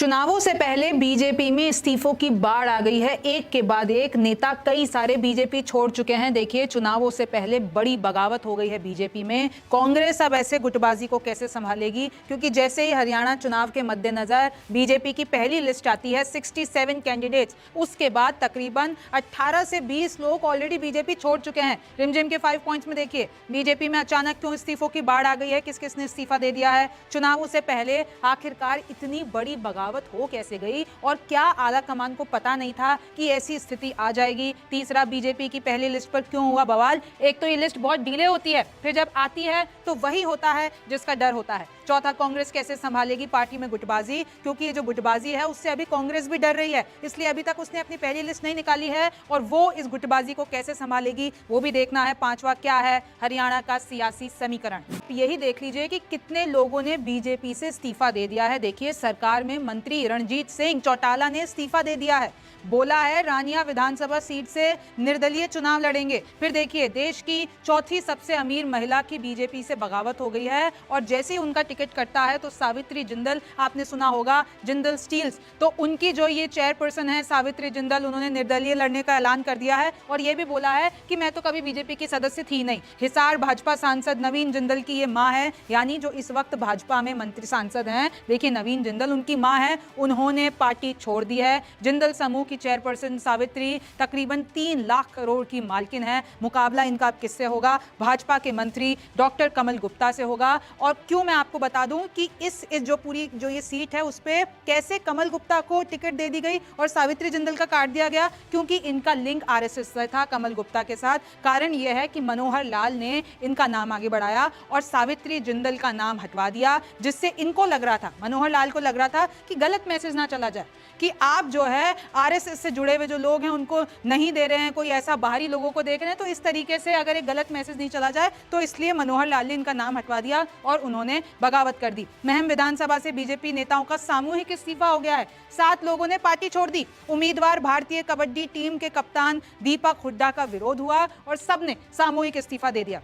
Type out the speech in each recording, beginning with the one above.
चुनावों से पहले बीजेपी में इस्तीफों की बाढ़ आ गई है। एक के बाद एक नेता कई सारे बीजेपी छोड़ चुके हैं। देखिए, चुनावों से पहले बड़ी बगावत हो गई है बीजेपी में। कांग्रेस अब ऐसे गुटबाजी को कैसे संभालेगी, क्योंकि जैसे ही हरियाणा चुनाव के मद्देनजर बीजेपी की पहली लिस्ट आती है 67 कैंडिडेट्स, उसके बाद तकरीबन 18 से 20 लोग ऑलरेडी बीजेपी छोड़ चुके हैं। रिमझिम के 5 पॉइंट्स में देखिए बीजेपी में अचानक क्यों इस्तीफों की बाढ़ आ गई है, किस किसने इस्तीफा दे दिया है। चुनावों से पहले आखिरकार इतनी बड़ी बगावत हो कैसे गई, और क्या आला कमान को पता नहीं था कि ऐसी स्थिति आ जाएगी। तीसरा, बीजेपी की पहली लिस्ट पर क्यों हुआ बवाल। एक तो ये लिस्ट बहुत डिले होती है, फिर जब आती है तो वही होता है जिसका डर होता है। चौथा, कांग्रेस कैसे संभालेगी पार्टी में गुटबाजी, क्योंकि ये जो गुटबाजी है उससे अभी कांग्रेस भी डर रही है, इसलिए अभी तक उसने अपनी पहली लिस्ट नहीं निकाली है और वो इस गुटबाजी को कैसे संभालेगी वो भी देखना है। पांचवा, क्या है हरियाणा का सियासी समीकरण, यही देख लीजिए कि कितने लोगों ने बीजेपी से इस्तीफा दे दिया है। देखिए, सरकार में मंत्री रणजीत सिंह चौटाला ने इस्तीफा दे दिया है, बोला है रानिया विधानसभा सीट से निर्दलीय चुनाव लड़ेंगे। फिर देखिए, देश की चौथी सबसे अमीर महिला की बीजेपी से बगावत हो गई है और जैसे ही उनका टिकट कटता है तो सावित्री जिंदल, आपने सुना होगा जिंदल स्टील्स, तो उनकी जो ये चेयरपर्सन है सावित्री जिंदल, उन्होंने निर्दलीय लड़ने का ऐलान कर दिया है और ये भी बोला है कि मैं तो कभी बीजेपी की सदस्य थी नहीं। हिसार भाजपा सांसद नवीन जिंदल की ये मां है, यानी जो इस वक्त भाजपा में मंत्री सांसद हैं, देखिए नवीन जिंदल उनकी मां है, उन्होंने पार्टी छोड़ दी है। जिंदल समूह की चेयरपर्सन सावित्री तकरीबन 3 लाख करोड़ की मालकिन है। मुकाबला इनका अब किससे होगा? भाजपा के मंत्री डॉक्टर कमल गुप्ता से होगा। और क्यों, मैं आपको बता दूं कि इस जो पूरी जो ये सीट है उस पे कैसे कमल गुप्ता को टिकट दे दी गई और सावित्री जिंदल का काट दिया गया, क्योंकि इनका लिंक आरएसएस से था कमल गुप्ता के साथ। कारण यह है कि मनोहर लाल ने इनका नाम आगे बढ़ाया और सावित्री जिंदल का नाम हटवा दिया, जिससे इनको लग रहा था, मनोहर लाल को लग रहा था कि गलत मैसेज ना चला जाए कि आप जो है आरएसएस से जुड़े हुए जो लोग हैं उनको नहीं दे रहे हैं, कोई ऐसा बाहरी लोगों को देख रहे हैं, तो इस तरीके से अगर एक गलत मैसेज नहीं चला जाए, तो इसलिए मनोहर लाल ने इनका नाम हटवा दिया और उन्होंने बगावत कर दी। महम विधानसभा से बीजेपी नेताओं का सामूहिक इस्तीफा हो गया है। 7 लोगों ने पार्टी छोड़ दी। उम्मीदवार भारतीय कबड्डी टीम के कप्तान दीपक हुड्डा का विरोध हुआ और सबने सामूहिक इस्तीफा दे दिया।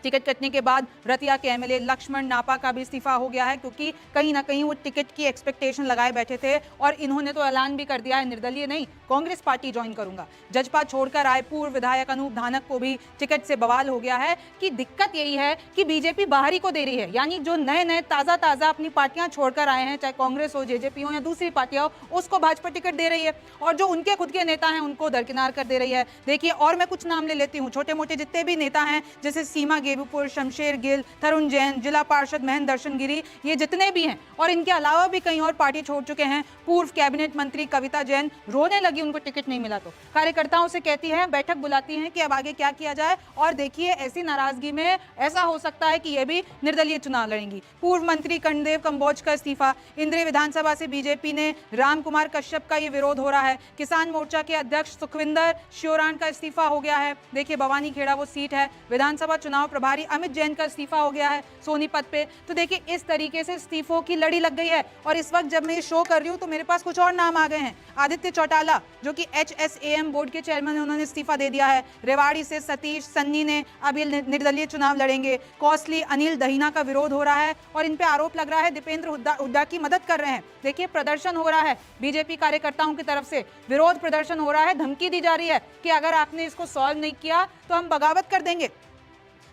टिकट कटने के बाद रतिया के एमएलए लक्ष्मण नापा का भी इस्तीफा हो गया है, क्योंकि कहीं ना कहीं वो टिकट की एक्सपेक्टेशन लगाए बैठे थे और इन्होंने तो ऐलान भी कर दिया है निर्दलीय नहीं, कांग्रेस पार्टी ज्वाइन करूंगा। जजपा छोड़कर आए पूर्व विधायक अनूप धानक को भी टिकट से बवाल हो गया है कि दिक्कत यही है कि बीजेपी बाहरी को दे रही है, यानी जो नए नए ताजा अपनी पार्टियां छोड़कर आए हैं, चाहे कांग्रेस हो, जेजेपी हो या दूसरी पार्टियां हो, उसको भाजपा टिकट दे रही है और जो उनके खुद के नेता हैं उनको दरकिनार कर दे रही है। देखिए, और मैं कुछ नाम ले लेती हूँ, छोटे मोटे जितने भी नेता हैं, जैसे सीमा गेबूपुर, शमशेर गिल, तरुण जैन, जिला पार्षद महेंद्र दर्शन गिरी, ये जितने भी हैं, और इनके अलावा भी कई और पार्टी छोड़ चुके हैं। पूर्व कैबिनेट मंत्री कविता जैन रोने लगी उनको टिकट नहीं मिला तो, कार्यकर्ताओं से कहती है, बैठक बुलाती हैं कि अब आगे क्या किया जाए, और देखिए ऐसी नाराजगी में ऐसा हो सकता है कि ये भी निर्दलीय चुनाव लड़ेंगी। पूर्व मंत्री कर्णदेव कंबोज का इस्तीफा। इंद्री विधानसभा से बीजेपी ने राम कुमार कश्यप का ये विरोध हो रहा है। किसान मोर्चा के अध्यक्ष सुखविंदर श्योरान का इस्तीफा हो गया है। देखिए, भवानी खेड़ा वो सीट है। विधानसभा चुनाव प्रभारी अमित जैन का इस्तीफा हो गया है सोनीपत पे। तो देखिए, इस तरीके से इस्तीफों की लड़ी लग गई है और इस वक्त जब मैं ये शो कर रही हूं तो मेरे पास कुछ और नाम आ गए हैं। आदित्य चौटाला, जो कि HSAM बोर्ड के चेयरमैन है, उन्होंने इस्तीफा दे दिया है। रेवाड़ी से सतीश सन्नी ने अब ये निर्दलीय चुनाव लड़ेंगे। कौसली अनिल दहीना का विरोध हो रहा है और इन पे आरोप लग रहा है दीपेंद्र हुड्डा की मदद कर रहे हैं। देखिए, प्रदर्शन हो रहा है बीजेपी कार्यकर्ताओं की तरफ से, विरोध प्रदर्शन हो रहा है, धमकी दी जा रही है कि अगर आपने इसको सॉल्व नहीं किया तो हम बगावत कर देंगे।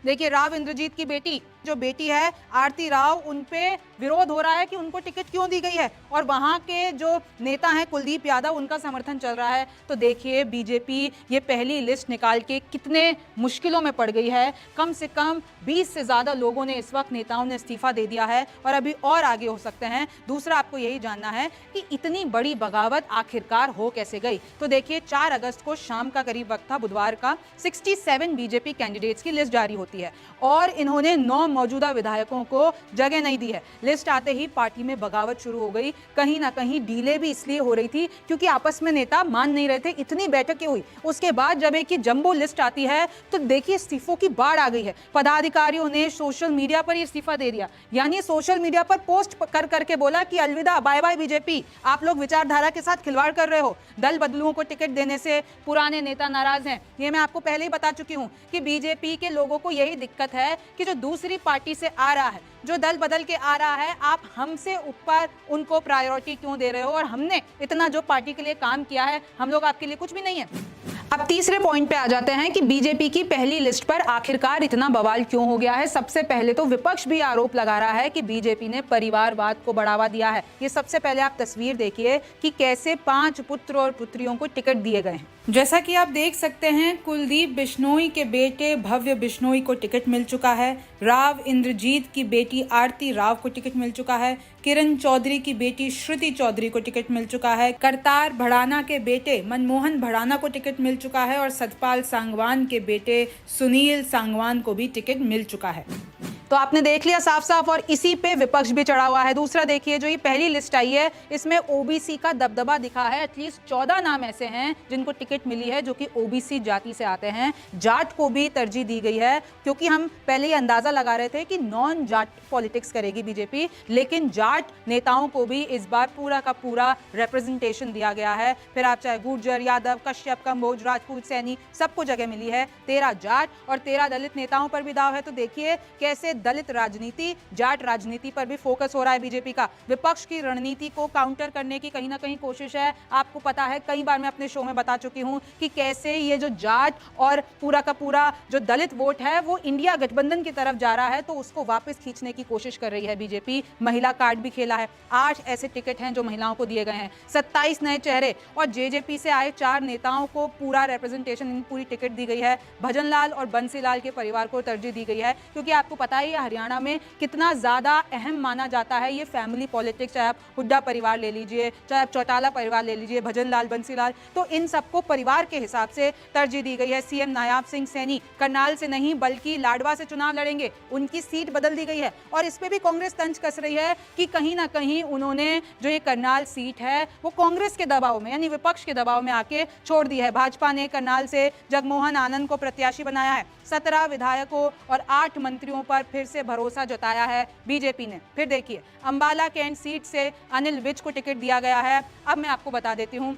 देखिए, राव इंद्रजीत की बेटी, जो बेटी है आरती राव, उन पे विरोध हो रहा है कि उनको टिकट क्यों दी गई है और वहां के जो नेता हैं कुलदीप यादव, उनका समर्थन चल रहा है। तो देखिए, बीजेपी ये पहली लिस्ट निकाल के कितने मुश्किलों में पड़ गई है। कम से कम 20 से ज्यादा लोगों ने इस वक्त, नेताओं ने इस्तीफा दे दिया है और अभी और आगे हो सकते हैं। दूसरा, आपको यही जानना है कि इतनी बड़ी बगावत आखिरकार हो कैसे गई। तो देखिए, 4 अगस्त को शाम का करीब वक्त था, बुधवार का, 67 बीजेपी कैंडिडेट्स की लिस्ट जारी होती है और इन्होंने 9 मौजूदा विधायकों को जगह नहीं दी है। लिस्ट आते ही पार्टी में बगावत शुरू हो गई। कहीं ना कहीं डीले भी इसलिए हो रही थी क्योंकि आपस में नेता मान नहीं रहे थे। इतनी बैठकें हुई, उसके बाद जब एक जंबो लिस्ट आती है तो देखिए इस्तीफों की बाढ़ आ गई है। पदाधिकारियों ने सोशल मीडिया पर इस्तीफा दे दिया, यानी सोशल मीडिया पर पोस्ट कर करके बोला कि अलविदा, बाय बाय बीजेपी, आप लोग विचारधारा के साथ खिलवाड़ कर रहे हो, दल बदलुओं को टिकट देने से पुराने नेता नाराज हैं। ये मैं आपको पहले ही बता चुकी हूं कि बीजेपी के लोगों को यही दिक्कत है कि जो दूसरी पार्टी से आ रहा है, जो दल बदल के आ रहा है, आप हमसे ऊपर उनको प्रायोरिटी क्यों दे रहे हो? और हमने इतना जो पार्टी के लिए काम किया है, हम लोग आपके लिए कुछ भी नहीं है। अब तीसरे पॉइंट पे आ जाते हैं कि बीजेपी की पहली लिस्ट पर आखिरकार इतना बवाल क्यों हो गया है। सबसे पहले तो विपक्ष भी आरोप लगा रहा है कि बीजेपी ने परिवारवाद को बढ़ावा दिया है। ये सबसे पहले आप तस्वीर देखिए कि कैसे 5 पुत्र और पुत्रियों को टिकट दिए गए हैं। जैसा कि आप देख सकते हैं, कुलदीप बिश्नोई के बेटे भव्य बिश्नोई को टिकट मिल चुका है, राव इंद्रजीत की बेटी आरती राव को टिकट मिल चुका है, किरण चौधरी की बेटी श्रुति चौधरी को टिकट मिल चुका है, करतार भड़ाना के बेटे मनमोहन भड़ाना को टिकट मिल चुका है और सतपाल सांगवान के बेटे सुनील सांगवान को भी टिकट मिल चुका है। तो आपने देख लिया साफ साफ, और इसी पे विपक्ष भी चढ़ा हुआ है। दूसरा देखिए, जो ये पहली लिस्ट आई है, इसमें ओबीसी का दबदबा दिखा है। एटलीस्ट 14 नाम ऐसे हैं जिनको टिकट मिली है जो कि ओबीसी जाति से आते हैं। जाट को भी तरजीह दी गई है, क्योंकि हम पहले ही अंदाजा लगा रहे थे कि नॉन जाट पॉलिटिक्स करेगी बीजेपी, लेकिन जाट नेताओं को भी इस बार पूरा का पूरा रिप्रेजेंटेशन दिया गया है। फिर आप चाहे गुर्जर, यादव, कश्यप, कंबोज, राजपूत, सैनी, सबको जगह मिली है। 13 जाट और 13 दलित नेताओं पर भी दाव है। तो देखिए कैसे दलित राजनीति, जाट राजनीति पर भी फोकस हो रहा है बीजेपी का। विपक्ष की रणनीति को काउंटर करने की कहीं ना कहीं कोशिश है। आपको पता है, कई बार मैं अपने शो में बता चुकी हूं कि कैसे ये जो जाट और पूरा का पूरा जो दलित वोट है वो इंडिया गठबंधन की तरफ जा रहा है, तो उसको वापस खींचने की कोशिश कर रही है बीजेपी। महिला कार्ड भी खेला है। 8 ऐसे टिकट हैं जो महिलाओं को दिए गए हैं, 27 नए चेहरे, और जेजेपी से आए 4 नेताओं को पूरा रिप्रेजेंटेशन, पूरी टिकट दी गई है। भजनलाल और बंसीलाल के परिवार को तरजीह दी गई है, क्योंकि आपको पता है हरियाणा में कितना ज्यादा अहम माना जाता है ये फैमिली पॉलिटिक्स। चाहे आप हुड्डा परिवार ले लीजिए, चाहे आप चौटाला परिवार ले लीजिए, भजनलाल, बंसीलाल, तो इन सबको परिवार के हिसाब से तरजीह दी गई है। सीएम नायाब सिंह सैनी करनाल से नहीं बल्कि लाडवा से चुनाव लड़ेंगे, उनकी सीट बदल दी गई है। और इस पे भी कांग्रेस तंज कस रही है कि कहीं ना कहीं उन्होंने जो ये करनाल सीट है वो कांग्रेस के दबाव में, यानी विपक्ष के दबाव में आके छोड़ दी है। भाजपा ने करनाल से जगमोहन आनंद को प्रत्याशी बनाया है। 17 विधायकों और 8 मंत्रियों पर फिर से भरोसा जताया है बीजेपी ने। फिर देखिए, अंबाला कैंट सीट से अनिल विज को टिकट दिया गया है। अब मैं आपको बता देती हूँ,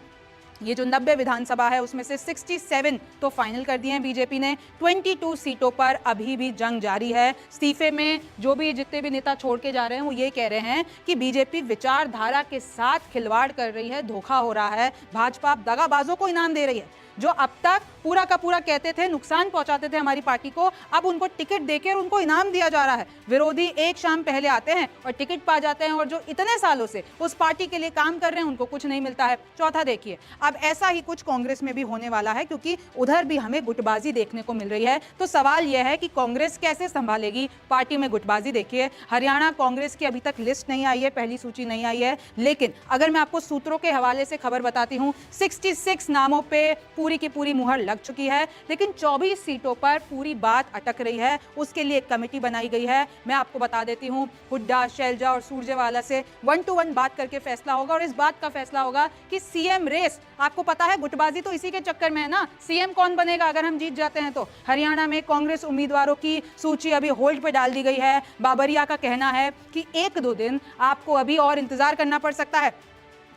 ये जो 90 विधानसभा है उसमें से 67 तो फाइनल कर दिए हैं बीजेपी ने। 22 सीटों पर अभी भी जंग जारी है। इस्तीफे में जो भी जितने भी नेता छोड़ के जा रहे हैं वो ये कह रहे हैं कि बीजेपी विचारधारा के साथ खिलवाड़ कर रही है, धोखा हो रहा है, भाजपा दगाबाजों को इनाम दे रही है। जो अब तक पूरा का पूरा कहते थे, नुकसान पहुंचाते थे हमारी पार्टी को, अब उनको टिकट देकर उनको इनाम दिया जा रहा है। विरोधी एक शाम पहले आते हैं और टिकट पा जाते हैं, और जो इतने सालों से उस पार्टी के लिए काम कर रहे हैं उनको कुछ नहीं मिलता है। चौथा देखिए, अब ऐसा ही कुछ कांग्रेस में भी होने वाला है, क्योंकि उधर भी हमें गुटबाजी देखने को मिल रही है। तो सवाल यह है कि कांग्रेस कैसे संभालेगी पार्टी में गुटबाजी। देखिए, हरियाणा कांग्रेस की अभी तक लिस्ट नहीं आई है, पहली सूची नहीं आई है, लेकिन अगर मैं आपको सूत्रों के हवाले से खबर बताती हूँ, 66 नामों पे पूरी की पूरी मुहर लग चुकी है, लेकिन 24 सीटों पर पूरी बात अटक रही है। उसके लिए एक कमेटी बनाई गई है। मैं आपको बता देती हूँ, हुड्डा, शैलजा और सुरजेवाला से 1 to 1 बात करके फैसला होगा, और इस बात का फैसला होगा कि सीएम रेस, आपको पता है गुटबाजी तो इसी के चक्कर में है ना, सीएम कौन बनेगा अगर हम जीत जाते हैं तो। हरियाणा में कांग्रेस उम्मीदवारों की सूची अभी होल्ड पे डाल दी गई है। बाबरिया का कहना है कि 1-2 दिन आपको अभी और इंतजार करना पड़ सकता है।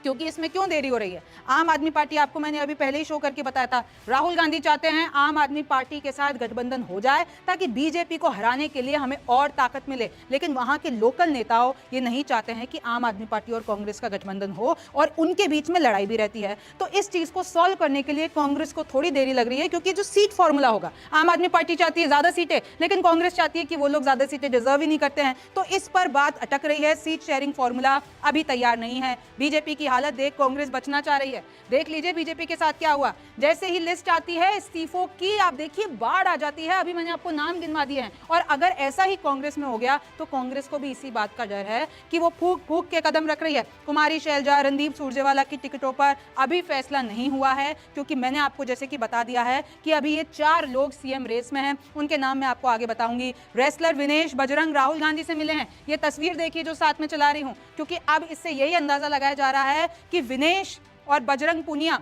क्योंकि इसमें क्यों देरी हो रही है? आम आदमी पार्टी, आपको मैंने अभी पहले ही शो करके बताया था, राहुल गांधी चाहते हैं आम आदमी पार्टी के साथ गठबंधन हो जाए ताकि बीजेपी को हराने के लिए हमें और ताकत मिले। लेकिन वहां के लोकल नेताओं ये नहीं चाहते हैं कि आम आदमी पार्टी और कांग्रेस का गठबंधन हो, और उनके बीच में लड़ाई भी रहती है। तो इस चीज को सॉल्व करने के लिए कांग्रेस को थोड़ी देरी लग रही है, क्योंकि जो सीट फॉर्मूला होगा, आम आदमी पार्टी चाहती है ज्यादा सीटें, लेकिन कांग्रेस चाहती है कि वो लोग ज्यादा सीटें डिजर्व ही नहीं करते हैं। तो इस पर बात अटक रही है। सीट शेयरिंग फॉर्मूला अभी तैयार नहीं है। बीजेपी की हालत देख कांग्रेस बचना चाह रही है। देख लीजिए बीजेपी के साथ क्या हुआ। जैसे ही लिस्ट आती है इस्तीफों की, आप देखिए बाढ़ आ जाती है। अभी मैंने आपको नाम गिनवा दिए हैं, और अगर ऐसा ही कांग्रेस में हो गया तो कांग्रेस को भी इसी बात का डर है कि वो फूक फूक के कदम रख रही है। कुमारी शैलजा, रणदीप सुरजेवाला की टिकटों पर अभी फैसला नहीं हुआ है, क्योंकि मैंने आपको जैसे कि बता दिया है कि अभी ये 4 लोग सीएम रेस में हैं। उनके नाम मैं आपको आगे बताऊंगी। रेसलर विनेश बजरंग राहुल गांधी से मिले हैं। ये तस्वीर देखिए जो साथ में चला रही हूं, क्योंकि अब इससे यही अंदाजा लगाया जा रहा है कि विनेश और बजरंग पुनिया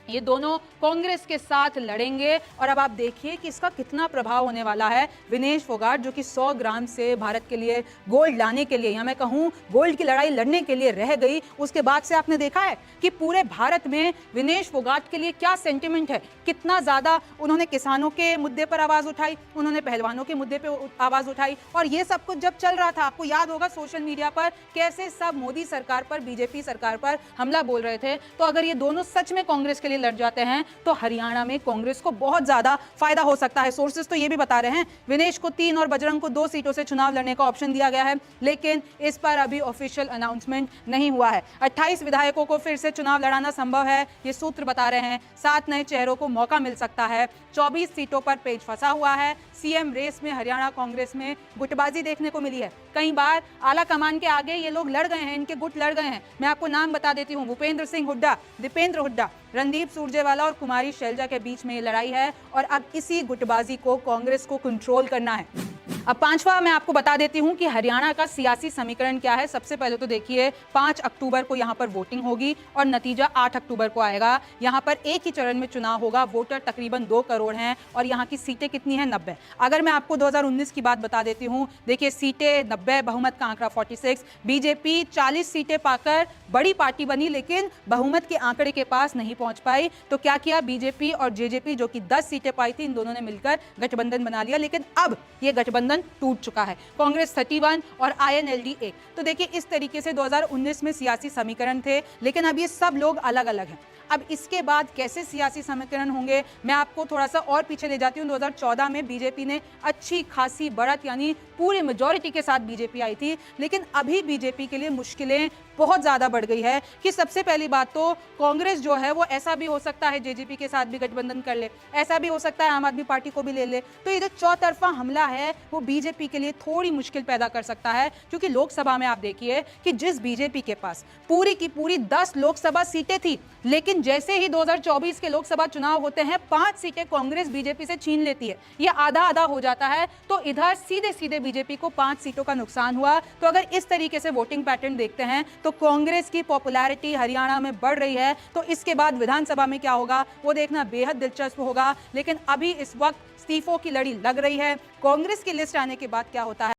ये दोनों कांग्रेस के साथ लड़ेंगे और अब आप देखिए कि इसका कितना प्रभाव होने वाला है। विनेश फोगाट जो कि 100 ग्राम से भारत के लिए गोल्ड लाने के लिए, या मैं कहूं गोल्ड की लड़ाई लड़ने के लिए रह गई, उसके बाद से आपने देखा है कि पूरे भारत में विनेश फोगाट के लिए क्या सेंटिमेंट है, कितना ज्यादा उन्होंने किसानों के मुद्दे पर आवाज उठाई, उन्होंने पहलवानों के मुद्दे पर आवाज उठाई। और ये सब कुछ जब चल रहा था, आपको याद होगा सोशल मीडिया पर कैसे सब मोदी सरकार पर, बीजेपी सरकार पर हमला बोल रहे थे। तो अगर ये दोनों सच में कांग्रेस के लिए लड़ जाते हैं तो हरियाणा में कांग्रेस को बहुत ज्यादा फायदा हो सकता है। सोर्सेस तो ये भी बता रहे हैं विनेश को 3 और बजरंग को 2 सीटों से चुनाव लड़ने का ऑप्शन दिया गया है, लेकिन इस पर अभी ऑफिशियल अनाउंसमेंट नहीं हुआ है। 28 विधायकों को फिर से चुनाव लड़ाना संभव है, ये सूत्र बता रहे हैं। 7 नए चेहरों को मौका मिल सकता है। 24 सीटों पर पेच फंसा हुआ है। सीएम रेस में हरियाणा कांग्रेस में गुटबाजी देखने को मिली है। कई बार आला कमान के आगे ये लोग लड़ गए हैं, इनके गुट लड़ गए हैं। मैं आपको नाम बता देती हूँ, भूपेंद्र सिंह हुड्डा, दीपेंद्र हुड्डा, रणदीप सुरजेवाला और कुमारी शैलजा के बीच में ये लड़ाई है और अब इसी गुटबाजी को कांग्रेस को कंट्रोल करना है। अब 5वां मैं आपको बता देती हूं कि हरियाणा का सियासी समीकरण क्या है। सबसे पहले तो देखिए 5 अक्टूबर को यहां पर वोटिंग होगी और नतीजा 8 अक्टूबर को आएगा। यहां पर एक ही चरण में चुनाव होगा। वोटर तकरीबन 2 करोड़ हैं और यहां की सीटें कितनी हैं? 90। अगर मैं आपको 2019 की बात बता देती हूं, देखिए सीटें 90, बहुमत का आंकड़ा 46। बीजेपी 40 सीटें पाकर बड़ी पार्टी बनी, लेकिन बहुमत के आंकड़े के पास नहीं पहुंच पाई। तो क्या किया बीजेपी और जेजेपी, जो कि 10 सीटें पाई थी, इन दोनों ने मिलकर गठबंधन बना लिया। लेकिन अब यह गठबंधन टूट चुका है। कांग्रेस 31 और आईएनएलडी 1। तो देखिए इस तरीके से 2019 में सियासी समीकरण थे, लेकिन अब ये सब लोग अलग अलग हैं। अब इसके बाद कैसे सियासी समीकरण होंगे, मैं आपको थोड़ा सा और पीछे ले जाती हूँ। 2014 में बीजेपी ने अच्छी खासी बढ़त, यानी पूरी मेजॉरिटी के साथ बीजेपी आई थी, लेकिन अभी बीजेपी के लिए मुश्किलें बहुत ज्यादा बढ़ गई है कि सबसे पहली बात तो कांग्रेस जो है वो ऐसा भी हो सकता है जेजेपी के साथ भी गठबंधन कर ले, ऐसा भी हो सकता है आम आदमी पार्टी को भी ले ले। तो ये जो चौतरफा हमला है वो बीजेपी के लिए थोड़ी मुश्किल पैदा कर सकता है, क्योंकि लोकसभा में आप देखिए कि जिस बीजेपी के पास पूरी की पूरी 10 लोकसभा सीटें थी, लेकिन जैसे ही 2024 के लोकसभा चुनाव होते हैं 5 सीटें कांग्रेस बीजेपी से छीन लेती है, यह आधा आधा हो जाता है। तो इधर सीधे सीधे बीजेपी को 5 सीटों का नुकसान हुआ। तो अगर इस तरीके से वोटिंग पैटर्न देखते हैं तो कांग्रेस की पॉपुलैरिटी हरियाणा में बढ़ रही है। तो इसके बाद विधानसभा में क्या होगा वो देखना बेहद दिलचस्प होगा। लेकिन अभी इस वक्त इस्तीफों की लड़ी लग रही है। कांग्रेस की लिस्ट आने के बाद क्या होता है